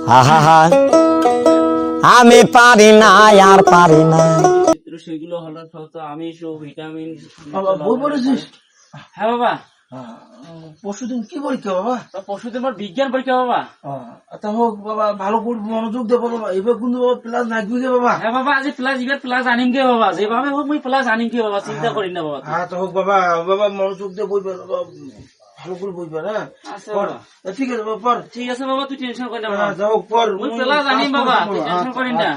আহা আমি পারি না আর পারি না। সেগুলো হলো সব আমিষ ও ভিটামিন। বাবা বই পড়েছিস? হ্যাঁ বাবা। পরশুদিন কি পরীক্ষা বাবা? পরশুদিন আমার বিজ্ঞান পরীক্ষা বাবা। তা হোক বাবা, ভালো করে মনোযোগ দে বাবা, এবার কিন্তু বাবা প্লাস নাচবি গে বাবা। হ্যাঁ বাবা, আজ প্লাস এবার প্লাস আনিম গে বাবা, যেভাবে হোক মুই প্লাস আনিম গে বাবা, চিন্তা করি না বাবা। হ্যাঁ তো হোক বাবা, বাবা মনোযোগ দিয়ে বইবে বাবা, ভালো করে বইবে। হ্যাঁ আচ্ছা বাবা, ঠিক আছে বাবা পর। ঠিক আছে বাবা, তুই টেনশন করিস না বাবা। হ্যাঁ হোক পর, মুই প্লাস আনিম বাবা, তুই টেনশন করিস না।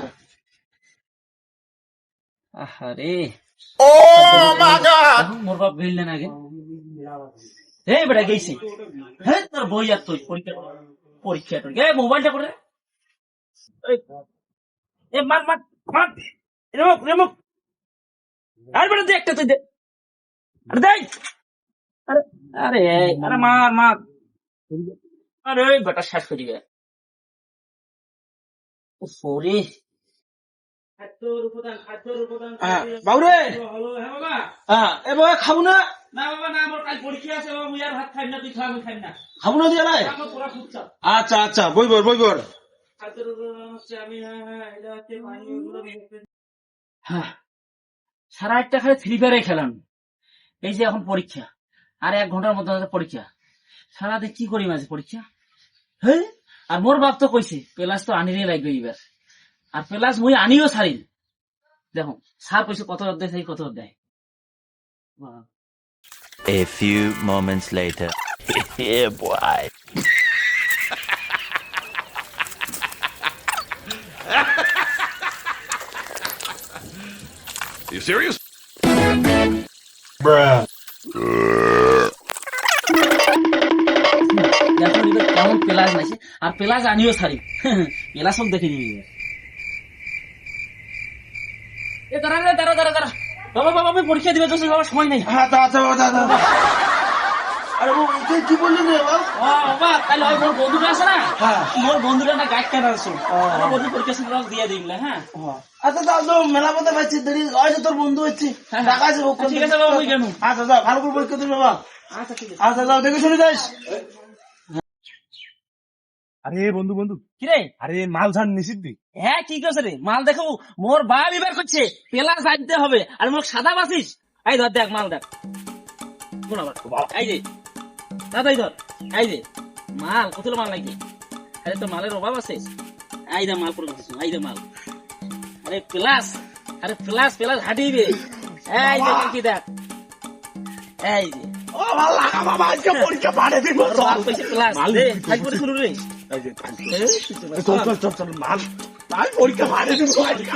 আরে ও মাই গড, মোর বাপ গইল না আগে। এই বেটা গেইছি। হ্যাঁ তোর বই আর তুই পরীক্ষা তোর এই মোবাইলটা করে। এ মার মার মার, রেমুক রেমুক। আর বেটা দে একটা, তুই দে। আরে দে। আরে আরে আরে মার মার। আরে বেটা শেষ করে দিবে। ও সরি। বাবুরে, হ্যাঁ বাবা। হ্যাঁ এ বাবা খাবো না? না বাবা না, আমার কাল পরীক্ষা আছে বাবা, মুই আর ভাত খাই না, তুই খা, আমি খাই না। খাবো না দিয়ে নাই? আমার পুরা খুব চাপ। আচ্ছা আচ্ছা, বইবর বইবর। হ্যাঁ, সারা একটা খালি থ্রি ফায়ারে খেলাম। এই যে এখন পরীক্ষা, আর 1 ঘন্টার মধ্যে আমাদের পরীক্ষা। সারাদিন কি করি মাঝে পরীক্ষা। হ্যাঁ, আর মোর বাপ তো কইছে প্লাস তো আনিরে লাগবে এবার, আর প্লাস মুই আনিও ছাড়ি। দেখো স্যার কইছে কত অধ্যায় সেই কত অধ্যায়। A few moments later. Yeah, boy. You serious? Bruh. দেখো এবার কেমন প্লাস নাইছে, আর প্লাস আনিও ছাড়ি। প্লাস হোক দেখে নিবি। এ দাঁড়া রে, দাঁড়া দাঁড়া দাঁড়া। বাবা বাবা, আমি পরীক্ষা দিবে তো বাবা, সময় নেই। হ্যাঁ আচ্ছা বাবা, দাদা। আরে তুই কি বললি রে বাবা? বাবা তাহলে ওই মোর বন্ধুটা আছে না, হ্যাঁ। মোর বন্ধুটা না গাইড কেনা আছে, আমার বন্ধু পরীক্ষা শুরু দিয়ে দিই। হ্যাঁ আচ্ছা দাও তো, মেলা পথে পাচ্ছি দেরি হয়েছে, তোর বন্ধু হচ্ছে টাকা আছে। ঠিক আছে বাবা, মুই গেলাম। আচ্ছা দাও, ভালো করে পরীক্ষা দিবি বাবা। আচ্ছা ঠিক আছে। আচ্ছা দাও, দেখে শুনে যাস। আরে বন্ধু বন্ধু, কিরে? আরে মাল ঝাড় নিছিস তুই? হ্যাঁ ঠিক আছে রে, মাল দেখো মোর বাপ এবার করছে পেলাস আনতে হবে, আর মোর সাদা বাসিস। এই ধর দেখ মাল দেখ, শোন আবার, এই যে দাদাই ধর, এই যে মাল কতগুলো মাল নাকি। আরে তোর মালের অভাব আছে, এই দে মাল করে দিচ্ছিস, এই দে মাল। আরে প্লাস, আরে প্লাস প্লাস হাঁটিবে। এই যে কি দেখ, এই যে ও ভালো লাগা বাবা, আজকে পরীক্ষা পাড়ে দিব। বাপ কইছে প্লাস দে, কাজ করে শুরু রে। চল চল চল চল, মাল তাই পরীক্ষা পাড়ে দিব আজকে।